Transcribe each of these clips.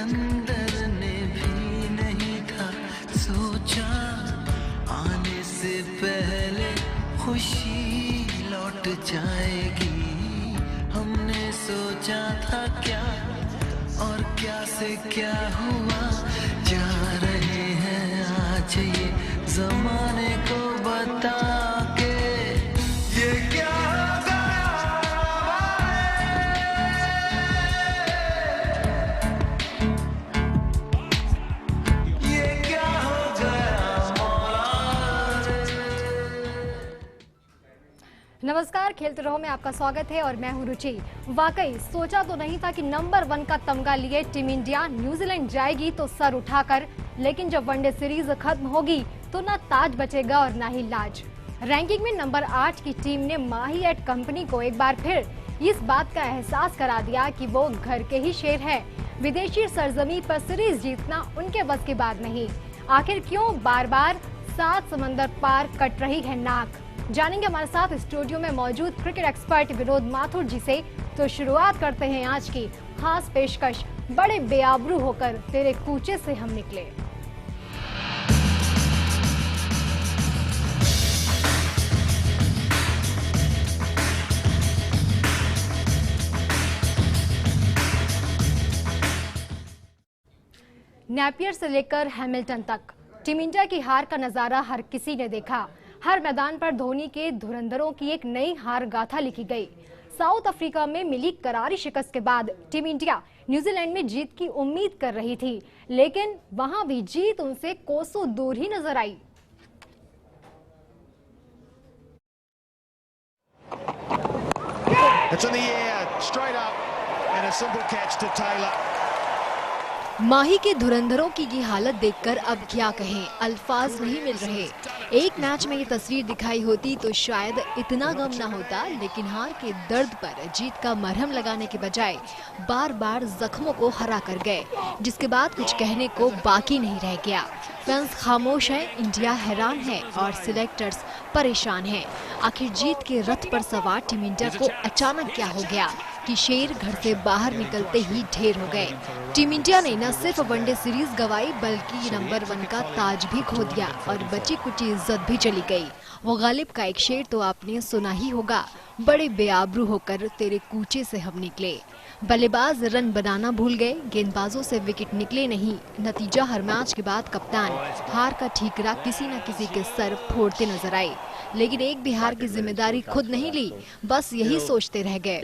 सिकंदर ने भी नहीं था सोचा, आने से पहले खुशी लौट जाएगी। हमने सोचा था क्या और क्या से क्या हुआ, जा रहे हैं आज ये जमाने को बता के, ये क्या हो गया, ये क्या हो गया मौला रे। नमस्कार, खेलते रहो में आपका स्वागत है और मैं हूं रुचि। वाकई सोचा तो नहीं था कि नंबर 1 का तमगा लिए टीम इंडिया न्यूजीलैंड जाएगी तो सर उठाकर, लेकिन जब वनडे सीरीज खत्म होगी तो ना ताज बचेगा और ना ही लाज। रैंकिंग में नंबर 8 की टीम ने माही एट कंपनी को एक बार फिर इस बात का एहसास करा दिया कि वो घर के ही शेर है। विदेशी सरजमी पर सीरीज जीतना उनके बस की बात नहीं। आखिर क्यों बार बार 7 समंदर पार कट रही है नाक, जानेंगे हमारे साथ स्टूडियो में मौजूद क्रिकेट एक्सपर्ट विनोद माथुर जी से। तो शुरुआत करते हैं आज की खास पेशकश, बड़े बेआबरू होकर तेरे कूचे से हम निकले। नेपियर से लेकर हैमिल्टन तक टीम इंडिया की हार का नजारा हर किसी ने देखा। हर मैदान पर धोनी के धुरंधरों की एक नई हार गाथा लिखी गई। साउथ अफ्रीका में मिली करारी शिकस्त के बाद टीम इंडिया न्यूजीलैंड में जीत की उम्मीद कर रही थी, लेकिन वहां भी जीत उनसे कोसों दूर ही नजर आई। It's in the air, straight up, and a simple catch to Taylor. माही के धुरंधरों की ये हालत देखकर अब क्या कहें, अल्फाज नहीं मिल रहे। एक मैच में ये तस्वीर दिखाई होती तो शायद इतना गम ना होता, लेकिन हार के दर्द पर जीत का मरहम लगाने के बजाय बार बार जख्मों को हरा कर गए, जिसके बाद कुछ कहने को बाकी नहीं रह गया। फैंस खामोश हैं, इंडिया हैरान है और सिलेक्टर्स परेशान हैं। आखिर जीत के रथ पर सवार टीम इंडिया को अचानक क्या हो गया कि शेर घर से बाहर निकलते ही ढेर हो गए। टीम इंडिया ने न सिर्फ वनडे सीरीज गंवाई बल्कि नंबर 1 का ताज भी खो दिया और बची कुची इज्जत भी चली गई। वो गालिब का एक शेर तो आपने सुना ही होगा, बड़े बेआबरू होकर तेरे कूचे से हम निकले। बल्लेबाज रन बनाना भूल गए, गेंदबाजों से विकेट निकले नहीं। नतीजा हर मैच के बाद कप्तान हार का ठीकरा किसी न किसी के सर फोड़ते नजर आए, लेकिन एक भी हार की जिम्मेदारी खुद नहीं ली, बस यही सोचते रह गए।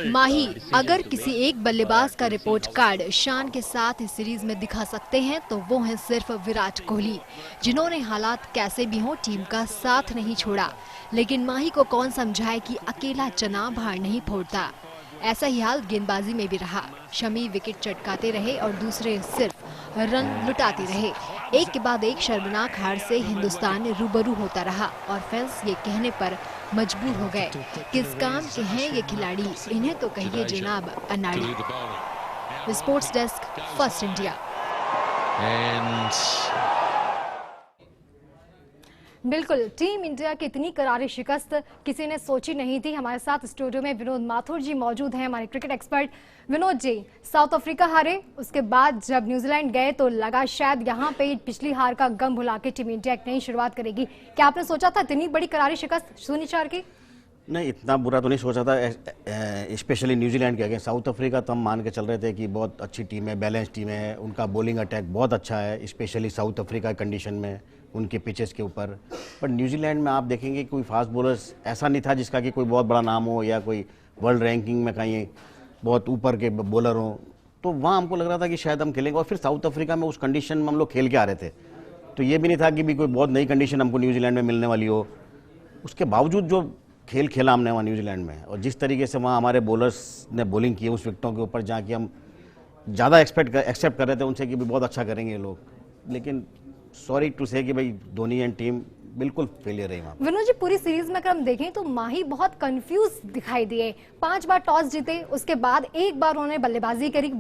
माही अगर किसी एक बल्लेबाज का रिपोर्ट कार्ड शान के साथ इस सीरीज में दिखा सकते हैं तो वो हैं सिर्फ विराट कोहली, जिन्होंने हालात कैसे भी हों टीम का साथ नहीं छोड़ा। लेकिन माही को कौन समझाए कि अकेला चना भार नहीं फोड़ता। ऐसा ही हाल गेंदबाजी में भी रहा। शमी विकेट चटकाते रहे और दूसरे सिर्फ रन लुटाते रहे। एक के बाद एक शर्मनाक हार से हिंदुस्तान रूबरू होता रहा और फैंस ये कहने पर मजबूर हो गए, किस काम के हैं ये खिलाड़ी, इन्हें तो कहिए जनाब अनाड़ी। Sports desk, first India. बिल्कुल, टीम इंडिया की इतनी करारी शिकस्त किसी ने सोची नहीं थी। हमारे साथ स्टूडियो में विनोद माथुर जी मौजूद हैं, हमारे cricket expert. Vinod ji, south Africa हारे, उसके बाद जब न्यूजीलैंड गए तो लगा शायद यहाँ पे पिछली हार का गम भुला के टीम इंडिया एक नई शुरुआत करेगी। क्या आपने सोचा था इतनी बड़ी करारी शिकस्त शून्य 4 की? नहीं, इतना बुरा तो नहीं सोचा था, स्पेशली न्यूजीलैंड के अगेंस्ट। साउथ अफ्रीका तो हम मान के चल रहे थे कि बहुत अच्छी टीम है, बैलेंस टीम है, उनका बॉलिंग अटैक बहुत अच्छा है, स्पेशली साउथ अफ्रीका कंडीशन में, उनके पिचेस के ऊपर। पर न्यूजीलैंड में आप देखेंगे कोई फास्ट बॉलर्स ऐसा नहीं था जिसका कि कोई बहुत बड़ा नाम हो या कोई वर्ल्ड रैंकिंग में कहीं बहुत ऊपर के बॉलर हों, तो वहाँ हमको लग रहा था कि शायद हम खेलेंगे। और फिर साउथ अफ्रीका में उस कंडीशन में हम लोग खेल के आ रहे थे, तो ये भी नहीं था कि भी कोई बहुत नई कंडीशन हमको न्यूजीलैंड में मिलने वाली हो। उसके बावजूद जो खेल खेला हमने वहाँ न्यूजीलैंड में, और जिस तरीके से वहाँ हमारे बॉलर्स ने बॉलिंग की उस विकेटों के ऊपर, जहाँ कि हम ज़्यादा एक्सेप्ट कर रहे थे उनसे कि भी बहुत अच्छा करेंगे ये लोग। लेकिन सॉरी टू से कि भाई धोनी एंड टीम बिल्कुल फेलियर है वहाँ पे। विनोद जी, पूरी सीरीज में अगर हम देखें तो माही बहुत कंफ्यूज दिखाई दिए। 5 बार टॉस जीते, उसके बाद एक बार उन्होंने बल्लेबाजी करी,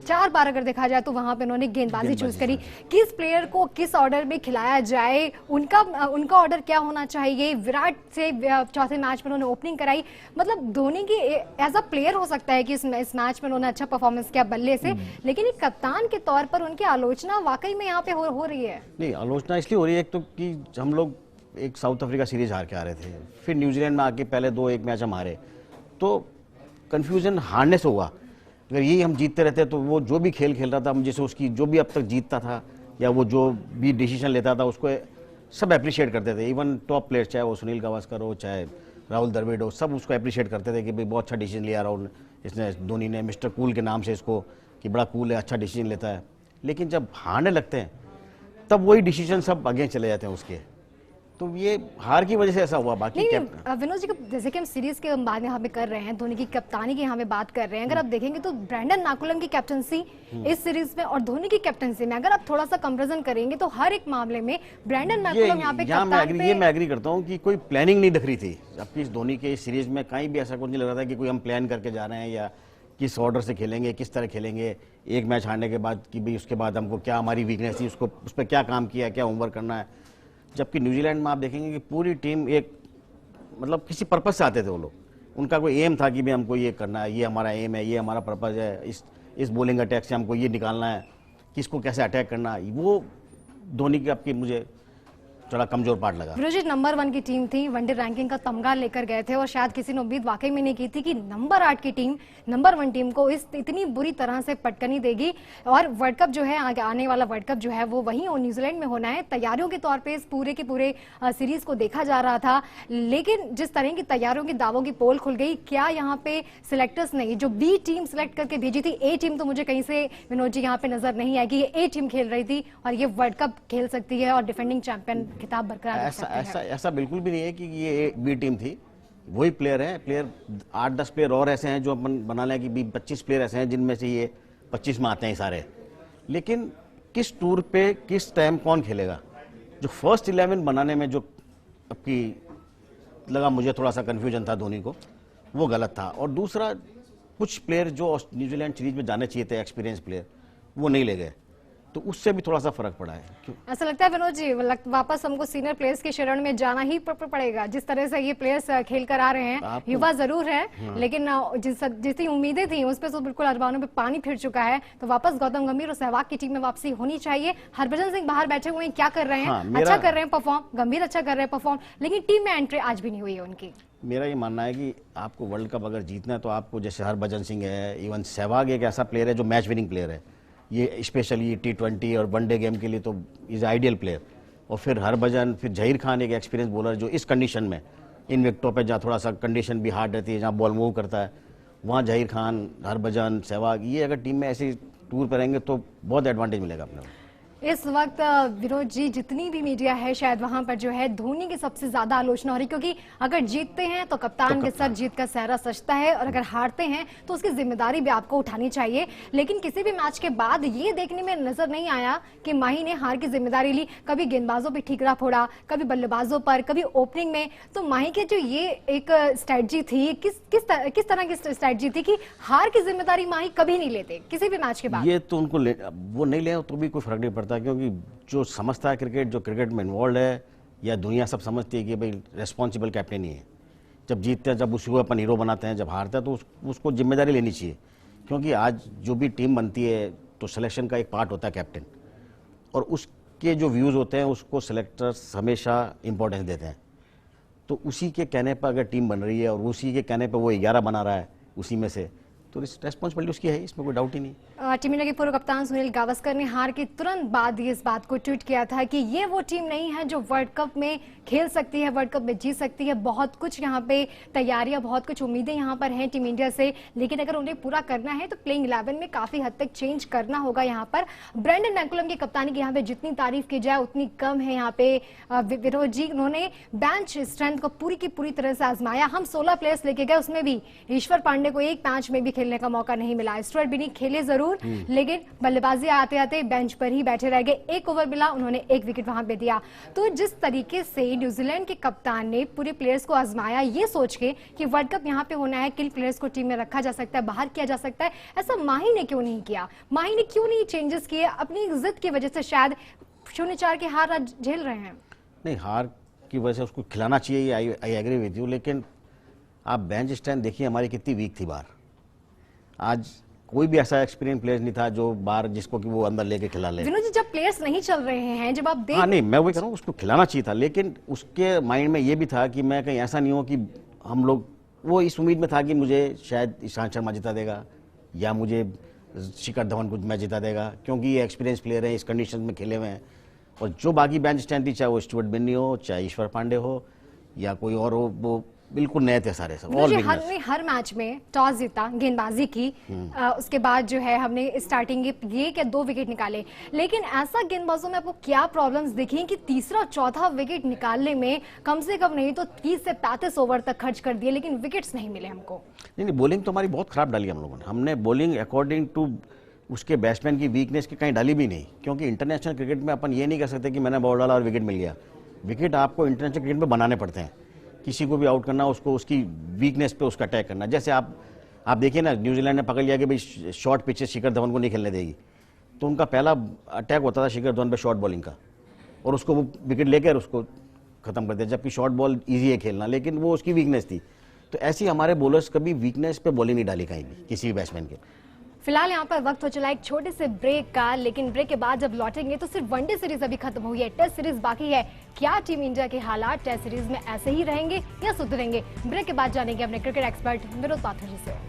4 बार अगर देखा जाए तो वहां पे उन्होंने गेंदबाजी चूज करी। किस प्लेयर को किस ऑर्डर में खिलाया जाए, उनका ऑर्डर क्या होना चाहिए। विराट से चौथे मैच में उन्होंने ओपनिंग कराई। मतलब धोनी की एज अ प्लेयर हो सकता है कि इस मैच में उन्होंने अच्छा परफॉर्मेंस किया बल्ले से, लेकिन एक कप्तान के तौर पर उनकी आलोचना वाकई में यहाँ पे हो रही है। नहीं, आलोचना इसलिए हो रही है, एक तो कि हम लोग एक साउथ अफ्रीका सीरीज हार के आ रहे थे, फिर न्यूजीलैंड में आके पहले 2-1 मैच हम हारे, तो कन्फ्यूजन हारने से हुआ। अगर यही हम जीतते रहते तो वो जो भी खेल खेल रहा था, हम जैसे उसकी जो भी अब तक जीतता था या वो जो भी डिसीजन लेता था उसको सब अप्रिशिएट करते थे। इवन टॉप प्लेयर, चाहे वो सुनील गावस्कर हो, चाहे राहुल द्रविड़ हो, सब उसको अप्रिशिएट करते थे कि भाई बहुत अच्छा डिसीजन लिया राहुल, इसने, धोनी ने, मिस्टर कूल के नाम से इसको, कि बड़ा कूल है, अच्छा डिसीजन लेता है। लेकिन जब हारने लगते हैं तब वही डिसीजन सब आगे चले जाते हैं उसके, तो ये हार की वजह से ऐसा हुआ। बाकी नहीं, विनोद जी, जैसे कि हम सीरीज के बात यहाँ पे कर रहे हैं, धोनी की कप्तानी की यहाँ पे बात कर रहे हैं, अगर आप देखेंगे तो ब्रैंडन मैकुलम की कैप्टनसी इस सीरीज में और धोनी की कैप्टनसी में अगर आप थोड़ा सा कंपैरिजन करेंगे तो हर एक मामले में ब्रैंडन मैकुलम यहाँ पे कप्तान पे। ये मैं एग्री करता हूँ कि कोई प्लानिंग नहीं दिख रही थी जबकि इस धोनी के इस सीरीज में। कहीं भी ऐसा कुछ नहीं लग रहा था कि कोई हम प्लान करके जा रहे हैं या किस ऑर्डर से खेलेंगे, किस तरह खेलेंगे। एक मैच हारने के बाद कि भाई उसके बाद हमको क्या हमारी वीकनेस थी, उसको उस पर क्या काम किया, क्या होमवर्क करना है। जबकि न्यूजीलैंड में आप देखेंगे कि पूरी टीम एक मतलब किसी पर्पज से आते थे वो लोग, उनका कोई एम था कि भाई हमको ये करना है, ये हमारा एम है, ये हमारा पर्पज है, इस बॉलिंग अटैक से हमको ये निकालना है, किसको कैसे अटैक करना है। वो धोनी की आपकी मुझे थोड़ा कमजोर पार्ट लगा। विनोद जी, नंबर 1 की टीम थी, वनडे रैंकिंग का तमगा लेकर गए थे और शायद किसी ने उम्मीद वाकई में नहीं की थी कि नंबर 8 की टीम नंबर 1 टीम को इतनी बुरी तरह से पटकनी देगी। और वर्ल्ड कप जो है, आगे आने वाला वर्ल्ड कप जो है वो वहीं न्यूजीलैंड में होना है। तैयारियों के तौर पर इस पूरे के पूरे सीरीज को देखा जा रहा था, लेकिन जिस तरह की तैयारियों की दावों की पोल खुल गई, क्या यहाँ पे सिलेक्टर्स ने जो बी टीम सिलेक्ट करके भेजी थी, ए टीम तो मुझे कहीं से विनोद जी यहाँ पे नजर नहीं आई कि ये ए टीम खेल रही थी और ये वर्ल्ड कप खेल सकती है और डिफेंडिंग चैंपियन खिताब बरकरार। ऐसा बिल्कुल भी नहीं है कि ये बी टीम थी, वही प्लेयर है। प्लेयर 8-10 प्लेयर और ऐसे हैं जो अपन बना लें कि 25 प्लेयर ऐसे हैं जिनमें से ये 25 में आते हैं सारे। लेकिन किस टूर पे किस टाइम कौन खेलेगा, जो फर्स्ट 11 बनाने में जो आपकी लगा मुझे थोड़ा सा कंफ्यूजन था धोनी को, वो गलत था। और दूसरा, कुछ प्लेयर जो न्यूजीलैंड सीरीज में जाने चाहिए थे, एक्सपीरियंस प्लेयर, वो नहीं ले गए, तो उससे भी थोड़ा सा फर्क पड़ा है। क्यों? ऐसा लगता है विनोद जी वापस हमको सीनियर प्लेयर्स के शरण में जाना ही पड़ेगा। जिस तरह से ये प्लेयर्स खेल कर आ रहे हैं, युवा जरूर है, लेकिन जितनी उम्मीदें थी उस पर तो बिल्कुल अरबानों पे पानी फिर चुका है। तो वापस गौतम गंभीर और सहवाग की टीम में वापसी होनी चाहिए। हरभजन सिंह बाहर बैठे हुए हैं, क्या कर रहे हैं? अच्छा कर रहे हैं परफॉर्म, गंभीर अच्छा कर रहे हैं परफॉर्म, लेकिन टीम में एंट्री आज भी नहीं हुई है उनकी। मेरा ये मानना है कि आपको वर्ल्ड कप अगर जीतना है तो आपको, जैसे हरभजन सिंह है, इवन सहवाग एक ऐसा प्लेयर है जो मैच विनिंग प्लेयर है, ये स्पेशली T20 और वनडे गेम के लिए तो इज आइडियल प्लेयर। और फिर हरभजन, फिर जहीर खान एक एक्सपीरियंस बॉलर जो इस कंडीशन में, इन विकेटों पे जहाँ थोड़ा सा कंडीशन भी हार्ड रहती है, जहाँ बॉल मूव करता है, वहाँ जहीर खान, हरभजन, सहवाग, ये अगर टीम में ऐसे टूर पर रहेंगे तो बहुत एडवांटेज मिलेगा अपने को। इस वक्त विनोद जी, जितनी भी मीडिया है शायद वहां पर जो है धोनी की सबसे ज्यादा आलोचना हो रही, क्योंकि अगर जीतते हैं तो कप्तान के सर जीत का सहरा सजता है और अगर हारते हैं तो उसकी जिम्मेदारी भी आपको उठानी चाहिए। लेकिन किसी भी मैच के बाद ये देखने में नजर नहीं आया कि माही ने हार की जिम्मेदारी ली। कभी गेंदबाजों पर ठीकरा फोड़ा, कभी बल्लेबाजों पर, कभी ओपनिंग में। तो माही की जो ये एक स्ट्रेटजी थी, किस तरह की स्ट्रेटजी थी कि हार की जिम्मेदारी माही कभी नहीं लेते किसी भी मैच के बाद। ये तो उनको वो नहीं ले तो भी कोई फर्क नहीं पड़ता, क्योंकि जो समझता है क्रिकेट, जो क्रिकेट में इन्वॉल्व है, या दुनिया सब समझती है कि भाई रेस्पॉन्सिबल कैप्टन ही है। जब जीतते हैं, जब उसको अपन हीरो बनाते हैं, जब हारते हैं तो उसको जिम्मेदारी लेनी चाहिए। क्योंकि आज जो भी टीम बनती है तो सिलेक्शन का एक पार्ट होता है कैप्टन, और उसके जो व्यूज़ होते हैं उसको सिलेक्टर्स हमेशा इंपॉर्टेंस देते हैं। तो उसी के कहने पर अगर टीम बन रही है और उसी के कहने पर वो 11 बना रहा है उसी में से, तो रेस्पॉन्सिबिलिटी उसकी है, इसमें कोई डाउट ही नहीं। टीम इंडिया के पूर्व कप्तान सुनील गावस्कर ने हार के तुरंत बाद इस बात को ट्वीट किया था कि ये वो टीम नहीं है जो वर्ल्ड कप में खेल सकती है, वर्ल्ड कप में जीत सकती है। बहुत कुछ यहाँ पे तैयारियां, बहुत कुछ उम्मीदें यहाँ पर हैं टीम इंडिया से, लेकिन अगर उन्हें पूरा करना है तो प्लेइंग 11 में काफी हद तक चेंज करना होगा। यहाँ पर ब्रैंडन मैकुलम की कप्तानी की यहाँ पे जितनी तारीफ की जाए उतनी कम है। यहाँ पे विनोद जी, उन्होंने बेंच स्ट्रेंथ को पूरी की पूरी तरह से आजमाया। हम 16 प्लेयर्स लेके गए, उसमें भी ईश्वर पांडे को एक मैच में भी खेलने का मौका नहीं मिला। स्टुअर्ट बिनी खेले जरूर, लेकिन बल्लेबाजी आते आते बेंच पर ही बैठे रह गए। 1 ओवर मिला, उन्होंने 1 विकेट वहां पे दिया। तो जिस तरीके से न्यूजीलैंड के कप्तान ने पूरे प्लेयर्स को आजमाया ये सोच के कि वर्ल्ड कप यहाँ पे होना है, किन प्लेयर्स को टीम में रखा जा सकता है, बाहर किया जा सकता है, ऐसा माही ने क्यों नहीं किया? माही ने क्यों नहीं चेंजेस किए? अपनी जिद की वजह से शायद 0-4 की हार आज झेल रहे हैं। नहीं, हार की वजह से उसको खिलाना चाहिए, आई एग्री विद यू, लेकिन आप बेंच स्ट्रेंथ देखिए हमारी कितनी वीक थी बाहर। आज कोई भी ऐसा एक्सपीरियंस प्लेयर नहीं था जो बाहर जिसको कि वो अंदर लेके खिला ले। विनोद जी, जब प्लेयर्स नहीं चल रहे हैं, जब आप देख, हाँ नहीं, मैं वही कह रहा हूँ उसको खिलाना चाहिए था, लेकिन उसके माइंड में ये भी था कि मैं कहीं ऐसा नहीं हो कि हम लोग, वो इस उम्मीद में था कि मुझे शायद ईशांत शर्मा जिता देगा या मुझे शिखर धवन को मैच जिता देगा, क्योंकि ये एक्सपीरियंस प्लेयर हैं, इस कंडीशन में खेले हुए हैं। और जो बाकी बेंच स्ट्रेंथ थी, चाहे वो स्टुअर्ट बिन्नी हो, चाहे ईश्वर पांडे हो या कोई और हो, वो बिल्कुल नए थे सारे सब। मुझे हर मैच में टॉस जीता, गेंदबाजी की, उसके बाद जो है हमने स्टार्टिंग ये क्या 2 विकेट निकाले। लेकिन ऐसा गेंदबाजों में आपको क्या प्रॉब्लम्स दिखी कि तीसरा चौथा विकेट निकालने में कम से कम नहीं तो 30 से 35 ओवर तक खर्च कर दिए, लेकिन विकेट्स नहीं मिले हमको? नहीं, बॉलिंग तो हमारी बहुत खराब डाली हम लोगों ने। हमने बॉलिंग अकॉर्डिंग टू उसके बैट्समैन की वीकनेस की कहीं डाली भी नहीं, क्योंकि इंटरनेशनल क्रिकेट में अपन ये नहीं कह सकते कि मैंने बॉल डाला और विकेट मिल गया। विकेट आपको इंटरनेशनल क्रिकेट में बनाने पड़ते हैं, किसी को भी आउट करना, उसको उसकी वीकनेस पे उसका अटैक करना। जैसे आप देखिए ना, न्यूजीलैंड ने पकड़ लिया कि भाई शॉर्ट पिचेस शिखर धवन को नहीं खेलने देगी, तो उनका पहला अटैक होता था शिखर धवन पे शॉर्ट बॉलिंग का, और उसको वो विकेट लेकर उसको खत्म कर दिया, जबकि शॉर्ट बॉल ईजी है खेलना, लेकिन वो उसकी वीकनेस थी। तो ऐसी हमारे बॉलर्स कभी वीकनेस पे बॉलिंग नहीं डाली कहीं भी किसी भी बैट्समैन के। फिलहाल यहाँ पर वक्त हो चला एक छोटे से ब्रेक का, लेकिन ब्रेक के बाद जब लौटेंगे तो सिर्फ वनडे सीरीज अभी खत्म हुई है, टेस्ट सीरीज बाकी है। क्या टीम इंडिया के हालात टेस्ट सीरीज में ऐसे ही रहेंगे या सुधरेंगे? ब्रेक के बाद जानेंगे अपने क्रिकेट एक्सपर्ट विनोद पाथर जी से।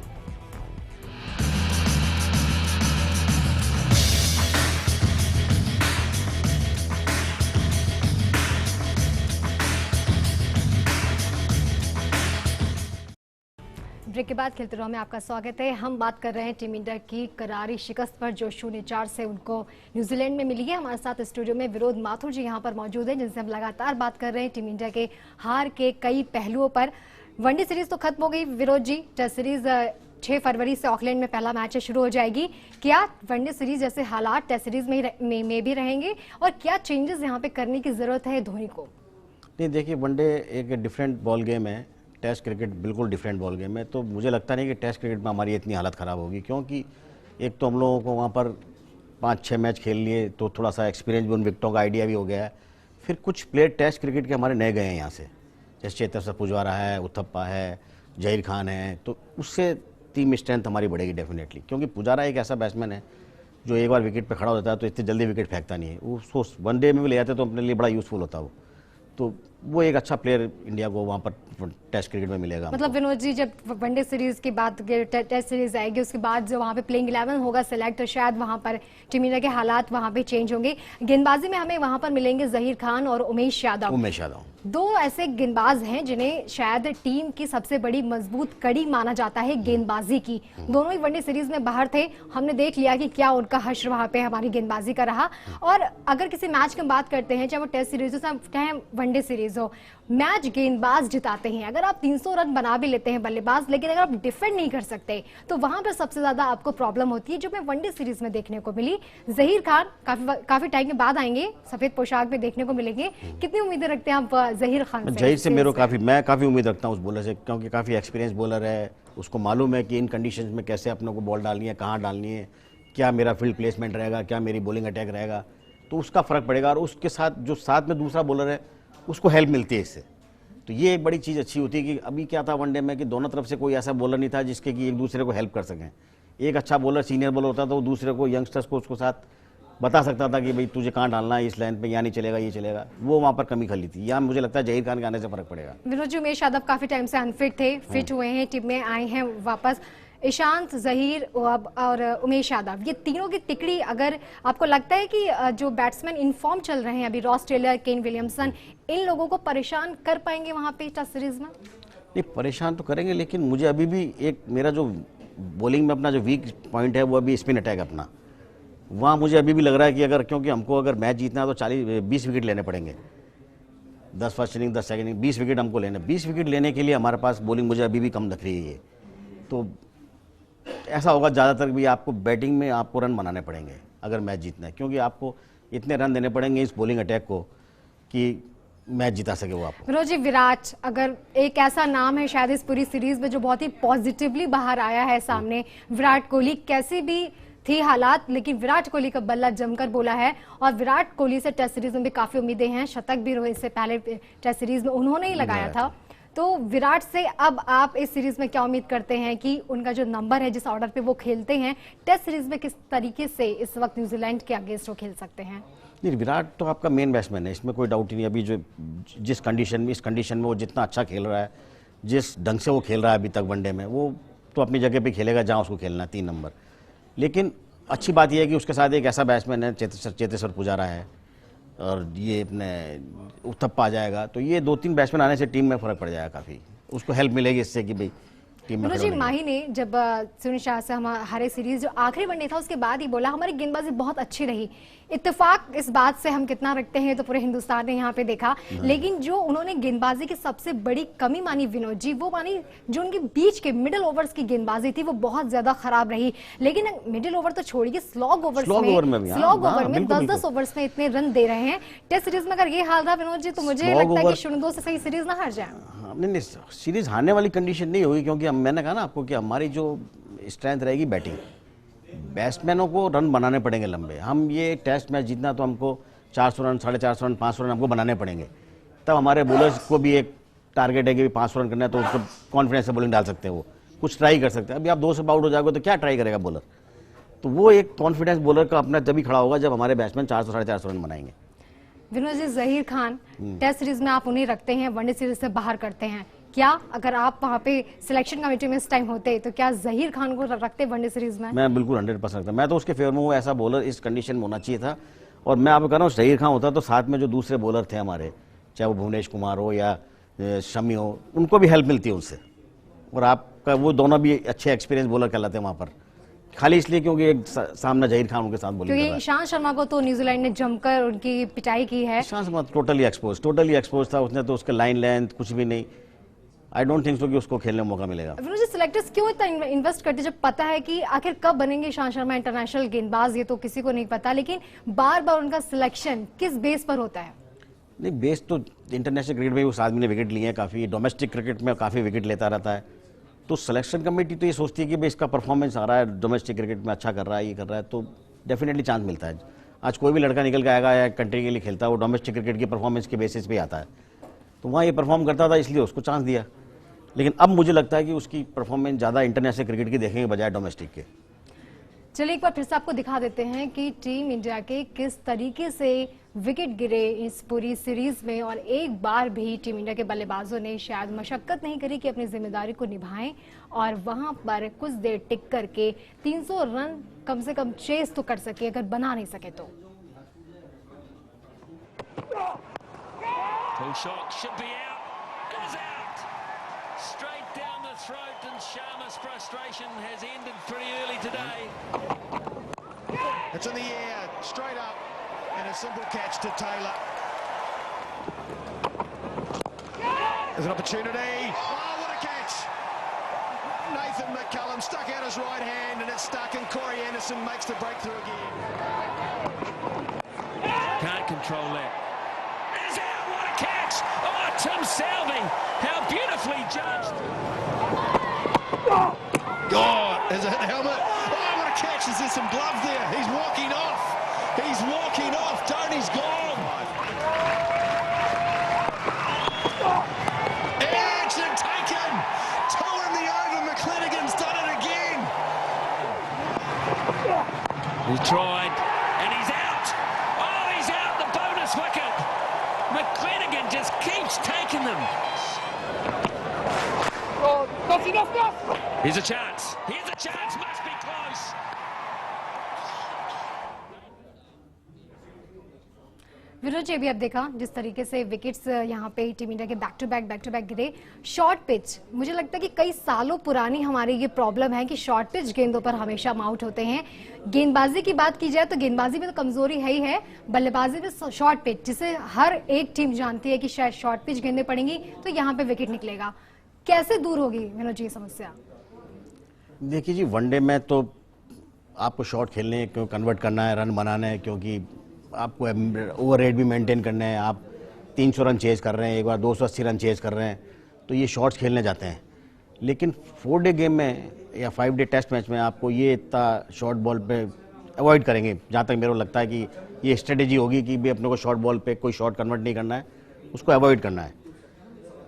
ब्रेक के बाद खेलते रहो में आपका स्वागत है। हम बात कर रहे हैं टीम इंडिया की करारी शिकस्त पर जो 0-4 से उनको न्यूजीलैंड में मिली है। हमारे साथ स्टूडियो में विनोद माथुर जी यहाँ पर मौजूद हैं, जिनसे हम लगातार बात कर रहे हैं टीम इंडिया के हार के कई पहलुओं पर। वनडे सीरीज तो खत्म हो गई विनोद जी, टेस्ट सीरीज 6 फरवरी से ऑकलैंड में पहला मैच शुरू हो जाएगी। क्या वनडे सीरीज जैसे हालात टेस्ट सीरीज में भी रहेंगे और क्या चेंजेस यहाँ पे करने की जरूरत है धोनी को? नहीं, देखिए वनडे एक डिफरेंट बॉल गेम है, टेस्ट क्रिकेट बिल्कुल डिफरेंट बॉल गेम है। तो मुझे लगता नहीं कि टेस्ट क्रिकेट में हमारी इतनी हालत ख़राब होगी, क्योंकि एक तो हम लोगों को वहाँ पर 5-6 मैच खेल लिए, तो थोड़ा सा एक्सपीरियंस भी, उन विकेटों का आइडिया भी हो गया है। फिर कुछ प्लेयर टेस्ट क्रिकेट के हमारे नए गए हैं यहाँ से, जैसे चेतेश्वर पुजारा है, उथप्पा है, जहीर खान है, तो उससे टीम स्ट्रेंथ हमारी बढ़ेगी डेफिनेटली। क्योंकि पुजारा एक ऐसा बैट्समैन है जो एक बार विकेट पर खड़ा हो जाता है तो इतनी जल्दी विकेट फेंकता नहीं है, उसको वनडे में भी ले जाते तो अपने लिए बड़ा यूज़फुल होता वो। तो वो एक अच्छा प्लेयर इंडिया को वहाँ पर टेस्ट क्रिकेट में मिलेगा। मतलब विनोद जी, जब वनडे सीरीज के बाद टेस्ट सीरीज आएगी, उसके बाद जो वहाँ पे प्लेइंग 11 होगा सिलेक्ट, तो शायद वहाँ पर टीम इंडिया के हालात वहाँ पे चेंज होंगे। गेंदबाजी में हमें वहाँ पर मिलेंगे जहीर खान और उमेश यादव। दो ऐसे गेंदबाज हैं जिन्हें शायद टीम की सबसे बड़ी मजबूत कड़ी माना जाता है गेंदबाजी की। दोनों ही वनडे सीरीज में बाहर थे, हमने देख लिया कि क्या उनका हश्र वहाँ पे हमारी गेंदबाजी का रहा। और अगर किसी मैच की बात करते हैं, चाहे वो टेस्ट सीरीज हो चाहे वनडे सीरीज हो, मैच गेंदबाज जिताते हैं। अगर आप 300 रन बना भी लेते हैं बल्लेबाज, लेकिन अगर आप डिफेंड नहीं कर सकते तो वहां पर सबसे ज्यादा आपको प्रॉब्लम होती है, जो मैं वनडे सीरीज में देखने को मिली। जहीर खान काफी टाइम के बाद आएंगे, सफेद पोशाक में देखने को मिलेंगे। कितनी उम्मीदें रखते हैं आप जहीर खान से? जहीर से मैं काफी उम्मीद रखता हूँ उस बॉलर से, क्योंकि काफी एक्सपीरियंस बॉलर है, उसको मालूम है कि इन कंडीशंस में कैसे अपने को बॉल डालनी है, कहाँ डालनी है, क्या मेरा फील्ड प्लेसमेंट रहेगा, क्या मेरी बॉलिंग अटैक रहेगा, तो उसका फर्क पड़ेगा। और उसके साथ जो साथ में दूसरा बॉलर है उसको हेल्प मिलती है इससे, तो ये एक बड़ी चीज़ अच्छी होती है। कि अभी क्या था वनडे में कि दोनों तरफ से कोई ऐसा बॉलर नहीं था जिसके कि एक दूसरे को हेल्प कर सकें। एक अच्छा बॉलर सीनियर बॉलर होता था, वो दूसरे को, यंगस्टर्स को उसको साथ बता सकता था कि भाई तुझे कहाँ डालना है, इस लाइन पे, यहाँ नहीं चलेगा, ये चलेगा। वो वहाँ पर कमी खली थी। यहाँ मुझे लगता है जहीर खान के आने से फर्क पड़ेगा। विनोद जी, उमेश यादव काफी टाइम से अनफिट थे, फिट हुए हैं, टीम में आए हैं वापस। ईशांत, जहीर और उमेश यादव, ये तीनों की तिकड़ी, अगर आपको लगता है कि जो बैट्समैन इनफॉर्म चल रहे हैं अभी, रॉस टेलर, केन विलियमसन, इन लोगों को परेशान कर पाएंगे वहां पे टेस्ट सीरीज में? नहीं, परेशान तो करेंगे, लेकिन मुझे अभी भी एक मेरा जो बॉलिंग में अपना जो वीक पॉइंट है वो अभी स्पिन अटैक अपना, वहाँ मुझे अभी भी लग रहा है कि अगर, क्योंकि हमको अगर मैच जीतना है तो 20 विकेट लेने पड़ेंगे। 10 first inning, 10 second inning, 20 wicket हमको लेने। 20 विकेट लेने के लिए हमारे पास बॉलिंग मुझे अभी भी कम दिख रही है। तो ऐसा होगा ज़्यादातर भी आपको बैटिंग में आपको रन बनाने पड़ेंगे अगर मैच जीतना है, क्योंकि आपको इतने रन देने पड़ेंगे इस बॉलिंग अटैक को कि मैच जिता सके वो आपको। विनोद जी, विराट अगर एक ऐसा नाम है शायद इस पूरी सीरीज में जो बहुत ही पॉजिटिवली बाहर आया है सामने, विराट कोहली कैसी भी थी हालात, लेकिन विराट कोहली का बल्ला जमकर बोला है और विराट कोहली से टेस्ट सीरीज में भी काफी उम्मीदें हैं। शतक भी रोहित से पहले टेस्ट सीरीज में उन्होंने ही लगाया था। तो विराट से अब आप इस सीरीज में क्या उम्मीद करते हैं कि उनका जो नंबर है, जिस ऑर्डर पे वो खेलते हैं, टेस्ट सीरीज में किस तरीके से इस वक्त न्यूजीलैंड के अगेंस्ट वो खेल सकते हैं? नहीं, विराट तो आपका मेन बैट्समैन है, इसमें कोई डाउट ही नहीं। अभी जो जिस कंडीशन में, इस कंडीशन में वो जितना अच्छा खेल रहा है, जिस ढंग से वो खेल रहा है अभी तक वनडे में, वो तो अपनी जगह पे खेलेगा जहाँ उसको खेलना है, 3 नंबर। लेकिन अच्छी बात यह है कि उसके साथ एक ऐसा बैट्समैन है, चेतेश्वर पुजारा है, और ये अपने उत्थप्पा आ जाएगा, तो ये 2-3 बैट्समैन आने से टीम में फर्क पड़ जाएगा काफ़ी, उसको हेल्प मिलेगी इससे कि भाई टीम में। जी, माही ने जब सुनील शाह से हमारे सीरीज जो आखिरी वनडे था उसके बाद ही बोला हमारी गेंदबाजी बहुत अच्छी रही। इत्तेफाक इस बात से हम कितना रखते हैं तो पूरे हिंदुस्तान ने यहाँ पे देखा, लेकिन जो उन्होंने गेंदबाजी की सबसे बड़ी कमी मानी विनोद जी, वो मानी जो उनके बीच के मिडिल ओवर्स की गेंदबाजी थी, वो बहुत ज्यादा खराब रही। लेकिन मिडिल ओवर तो छोड़िए, स्लॉग ओवर में 10-10 ओवर्स में इतने रन दे रहे हैं। टेस्ट सीरीज में अगर ये हाल था विनोद जी, तो मुझे लगता है कि 0-2 से सही सीरीज ना हार जाए। नहीं, सीरीज हारने वाली कंडीशन नहीं होगी, क्योंकि मैंने कहा ना आपको कि हमारी जो स्ट्रेंथ रहेगी बैटिंग, बैट्समैनों को रन बनाने पड़ेंगे लंबे। हम ये टेस्ट मैच जीतना तो हमको 400 रन, 450 रन, 500 रन हमको बनाने पड़ेंगे, तब हमारे बॉलर्स को भी एक टारगेट है कि 500 रन करना है, तो उसको कॉन्फिडेंस से बॉलिंग डाल सकते हैं, वो कुछ ट्राई कर सकते हैं। अभी आप 2 से आउट हो जाओगे तो क्या ट्राई करेगा बॉलर? तो वो एक कॉन्फिडेंस बॉलर का अपना तभी खड़ा होगा जब हमारे बैट्समैन 400-450 रन बनाएंगे। विनोद जी, जहीर खान टेस्ट सीरीज में आप उन्हें रखते हैं, वनडे सीरीज से बाहर करते हैं, क्या अगर आप वहाँ पे सिलेक्शन कमेटी में इस टाइम होते तो क्या जहीर खान को रखते वनडे सीरीज में? मैं बिल्कुल 100% रखता। मैं तो उसके फेवर में हूँ, ऐसा बॉलर इस कंडीशन में होना चाहिए था। और मैं आपको कह रहा हूँ, जहीर खान होता तो साथ में जो दूसरे बॉलर थे हमारे, चाहे वो भुवनेश कुमार हो या शमी हो, उनको भी हेल्प मिलती है उनसे। और आपका वो दोनों भी अच्छे एक्सपीरियंस बॉलर कहलाते हैं वहाँ पर, खाली इसलिए क्योंकि एक सामने जहीर खान उनके साथ बॉलिंग कर रहा है। ईशांत शर्मा को तो न्यूजीलैंड ने जमकर उनकी पिटाई की है। ईशांत शर्मा टोटली एक्सपोज था, उसने तो उसके लाइन लेंथ कुछ भी नहीं। आई डोंट थिंक सो कि उसको खेलने में मौका मिलेगा। विनोद जी, सिलेक्टर्स क्यों इतना इन्वेस्ट करते जब पता है कि आखिर कब बनेंगे ईशांत शर्मा इंटरनेशनल गेंदबाज, ये तो किसी को नहीं पता, लेकिन बार बार उनका सिलेक्शन किस बेस पर होता है? नहीं, बेस तो इंटरनेशनल क्रिकेट में उस आदमी ने विकेट लिए हैं काफ़ी, डोमेस्टिक क्रिकेट में काफ़ी विकेट लेता रहता है, तो सिलेक्शन कमेटी तो ये सोचती है कि भाई इसका परफॉर्मेंस आ रहा है, डोमेस्टिक क्रिकेट में अच्छा कर रहा है, ये कर रहा है, तो डेफिनेटली चांस मिलता है। आज कोई भी लड़का निकल के आएगा या कंट्री के लिए खेलता है, वो डोमेस्टिक क्रिकेट की परफॉर्मेंस के बेसिस पे आता है, तो वहाँ ये परफॉर्म करता था इसलिए उसको चांस दिया। लेकिन अब मुझे लगता है कि उसकी परफॉर्मेंस ज़्यादा इंटरनेशनल क्रिकेट की देखेंगे बजाय डोमेस्टिक के। चलिए एक बार फिर से आपको दिखा देते हैं कि टीम इंडिया के किस तरीके से विकेट गिरे इस पूरी सीरीज में, और एक बार भी टीम इंडिया के बल्लेबाजों ने शायद मशक्कत नहीं करी कि अपनी जिम्मेदारी को निभाएं और वहां पर कुछ देर टिक करके 300 रन कम से कम चेस तो कर सके, अगर बना नहीं सके तो। Straight down the throat, and Sharma's frustration has ended pretty early today. It's in the air, straight up, and a simple catch to Taylor. There's an opportunity. Oh, what a catch! Nathan McCullum stuck out his right hand, and it's stuck, and Corey Anderson makes the breakthrough again. Can't control that. Is out, what a catch! Oh, Tim Salvi, how beautifully judged. God, is it helmet? Oh, what a catch! Is there some glove there? He's walking off. He's walking off. Tony's gone. Action taken. 2 in the over. McClenaghan's done it again. He tried, and he's out. Oh, he's out, the bonus wicket. McClenaghan just keeps taking them. Here's a chance. Here's a chance. Must be close. Vinod ji, अभी आप देखा जिस तरीके से wickets यहाँ पे team India के back to back गिरे। शॉर्ट पिच, मुझे लगता है कि कई सालों पुरानी हमारी ये प्रॉब्लम है कि शॉर्ट पिच गेंदों पर हमेशा हम आउट होते हैं। गेंदबाजी की बात की जाए तो गेंदबाजी में तो कमजोरी है ही है, बल्लेबाजी में शॉर्ट पिच, जिसे हर एक टीम जानती है कि शायद शॉर्ट पिच गेंदें पड़ेंगी तो यहाँ पे विकेट निकलेगा। कैसे दूर होगी विनोद जी समस्या? देखिए जी, वनडे में तो आपको शॉट खेलने हैं, क्यों कन्वर्ट करना है, रन बनाना है, क्योंकि आपको ओवर रेट भी मेंटेन करना है। आप 300 रन चेज कर रहे हैं, एक बार 280 रन चेज कर रहे हैं, तो ये शॉट्स खेलने जाते हैं। लेकिन 4 डे गेम में या 5 डे टेस्ट मैच में आपको ये इतना शॉर्ट बॉल पे अवॉइड करेंगे। जहाँ तक मेरे को लगता है कि ये स्ट्रेटेजी होगी कि भी अपने को शॉर्ट बॉल पे कोई शॉट कन्वर्ट नहीं करना है, उसको अवॉइड करना है,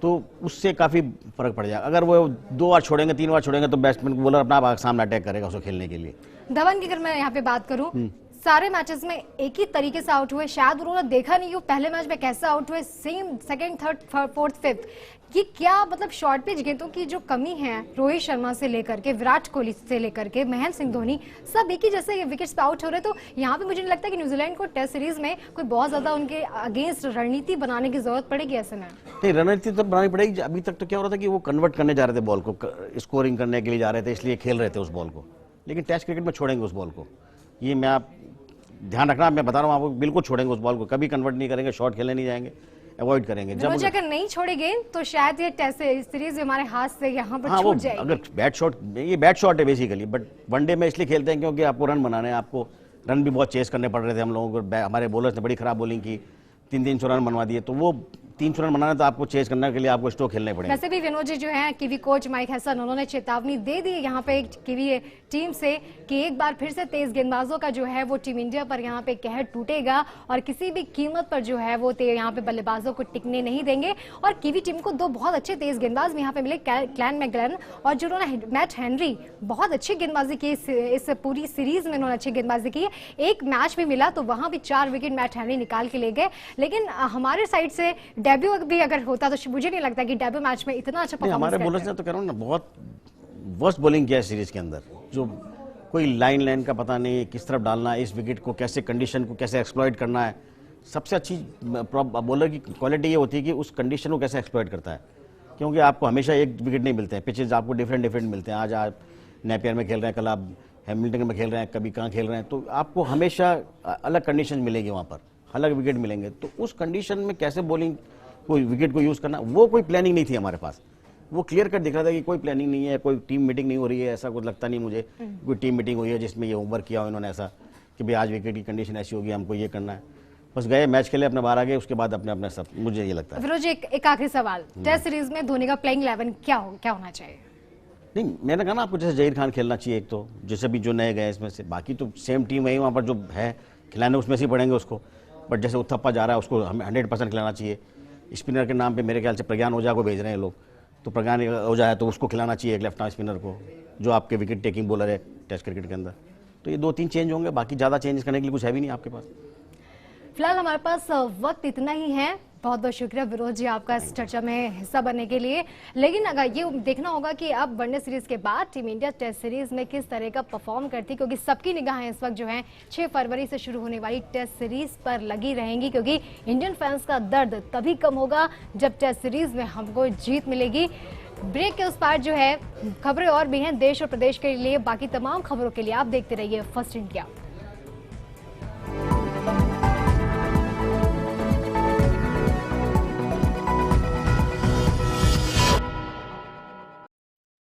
तो उससे काफ़ी फर्क पड़ जाएगा। अगर वो 2 बार छोड़ेंगे, 3 बार छोड़ेंगे, तो बैट्समैन बॉलर अपना सामने अटैक करेगा उसको खेलने के लिए। धवन की अगर मैं यहाँ पे बात करूं, सारे मैचेस में एक ही तरीके से आउट हुए, शायद उन्होंने देखा नहीं कि वो पहले मैच में कैसे आउट हुए, same second, third, fourth, fifth. ये क्या मतलब शॉर्ट पिच गेंदों की जो कमी है, रोहित शर्मा से लेकर के विराट कोहली से लेकर के महेंद्र सिंह धोनी, सब एक ही जैसे विकेट्स पे आउट हो रहे। तो यहाँ पे मुझे नहीं लगता कि न्यूजीलैंड को टेस्ट सीरीज में कोई बहुत ज्यादा उनके अगेंस्ट रणनीति बनाने की जरूरत पड़ेगी ऐसे में। नहीं, रणनीति तो बनानी पड़ेगी। अभी तक तो क्या हो रहा था कि वो कन्वर्ट करने जा रहे थे बॉल को, स्कोरिंग करने के लिए जा रहे थे, इसलिए खेल रहे थे उस बॉल को। लेकिन टेस्ट क्रिकेट में छोड़ेंगे उस बॉल को, ये मैं आप ध्यान रखना, मैं बता रहा हूँ आपको, बिल्कुल छोड़ेंगे उस बॉल को, कभी कन्वर्ट नहीं करेंगे, शॉट खेलने नहीं जाएंगे, अवॉइड करेंगे। जब अगर नहीं छोड़ेंगे तो शायद ये टेस्ट सीरीज हमारे हाथ से यहाँ पर वो छूट जाएगी। अगर बैट शॉट, ये बैट शॉट है बेसिकली, बट वनडे में इसलिए खेलते हैं क्योंकि आपको रन बनाने हैं, आपको रन भी बहुत चेस करने पड़ रहे थे हम लोगों को। हमारे बॉलर्स ने बड़ी खराब बॉलिंग की, 300 रन बनवा दिए, तो वो 300 रन बनाना तो आपको चेस करने के लिए आपको स्ट्रोक खेलने पड़ेंगे। वैसे भी विनोद जी जो है कीवी कोच माइक हसन, उन्होंने चेतावनी दे दी यहाँ पे कीवी टीम से कि एक बार फिर से तेज गेंदबाजों का जो है वो टीम इंडिया पर यहाँ पे कहर टूटेगा और किसी भी कीमत पर जो है वो यहाँ पे बल्लेबाजों को टिकने नहीं देंगे। और कीवी टीम को 2 बहुत अच्छे तेज गेंदबाज भी यहाँ पे मिले, ग्लेन मैकग्लेन और जो उन्होंने मैट हेनरी, बहुत अच्छी गेंदबाजी की इस पूरी सीरीज में, उन्होंने अच्छी गेंदबाजी की। एक मैच भी मिला तो वहां भी 4 विकेट मैट हेनरी निकाल के ले गए। लेकिन हमारे साइड से डेब्यू भी अगर होता तो मुझे नहीं लगता कि डेब्यू मैच में इतना अच्छा परफॉर्मेंस हमारे बॉलर्स ने तो कह रहा हूं ना, बहुत वर्स्ट बॉलिंग किया है सीरीज के अंदर। जो कोई लाइन का पता नहीं, किस तरफ डालना है, इस विकेट को कैसे, कंडीशन को कैसे एक्सप्लॉइट करना है। सबसे अच्छी बॉलर की क्वालिटी ये होती है कि उस कंडीशन को कैसे एक्सप्लॉइट करता है, क्योंकि आपको हमेशा एक विकेट नहीं मिलते हैं, पिचेज आपको डिफरेंट मिलते हैं। आज आप नेपियर में खेल रहे हैं, कल आप हैमिल्टन में खेल रहे हैं, कभी कहाँ खेल रहे हैं, तो आपको हमेशा अलग कंडीशन मिलेगी, वहाँ पर अलग विकेट मिलेंगे। तो उस कंडीशन में कैसे बॉलिंग, कोई विकेट को यूज़ करना, वो कोई प्लानिंग नहीं थी हमारे पास। वो क्लियर कट दिख रहा था कि कोई प्लानिंग नहीं है, कोई टीम मीटिंग नहीं हो रही है, ऐसा कुछ लगता नहीं मुझे। कोई टीम मीटिंग हुई है जिसमें ये होमवर्क किया हो इन्होंने, ऐसा कि भाई आज विकेट की कंडीशन ऐसी होगी, हमको ये करना है। बस गए, मैच खेले, अपने बाहर आ गए, उसके बाद अपने अपने सब, मुझे ये लगता है। फिरोज, एक आखिरी सवाल, टेस्ट सीरीज में धोनी का प्लेइंग 11 क्या होना चाहिए? नहीं, मैंने कहा ना आपको, जैसे जहीर खान खेलना चाहिए एक तो, जैसे भी जो नए गए इसमें से, बाकी तो सेम टीम वही वहाँ पर जो है खिलाने उसमें से ही पड़ेंगे उसको। बट जैसे उत्थप्पा जा रहा है उसको 100% खिलाना चाहिए। स्पिनर के नाम पे मेरे ख्याल से प्रज्ञान ओझा को भेज रहे हैं लोग, तो प्रज्ञान ओझा है तो उसको खिलाना चाहिए, एक लेफ्ट आर्म स्पिनर को, जो आपके विकेट टेकिंग बॉलर है टेस्ट क्रिकेट के अंदर। तो ये 2-3 चेंज होंगे, बाकी ज़्यादा चेंज करने के लिए कुछ है भी नहीं आपके पास। फिलहाल हमारे पास वक्त इतना ही है। बहुत बहुत शुक्रिया विरोध जी आपका इस चर्चा में हिस्सा बनने के लिए। लेकिन अगर ये देखना होगा कि अब वनडे सीरीज के बाद टीम इंडिया टेस्ट सीरीज में किस तरह का परफॉर्म करती, क्योंकि सबकी निगाहें इस वक्त जो है 6 फरवरी से शुरू होने वाली टेस्ट सीरीज पर लगी रहेंगी, क्योंकि इंडियन फैंस का दर्द तभी कम होगा जब टेस्ट सीरीज में हमको जीत मिलेगी। ब्रेक के उस पार जो है खबरें और भी हैं देश और प्रदेश के लिए। बाकी तमाम खबरों के लिए आप देखते रहिए फर्स्ट इंडिया।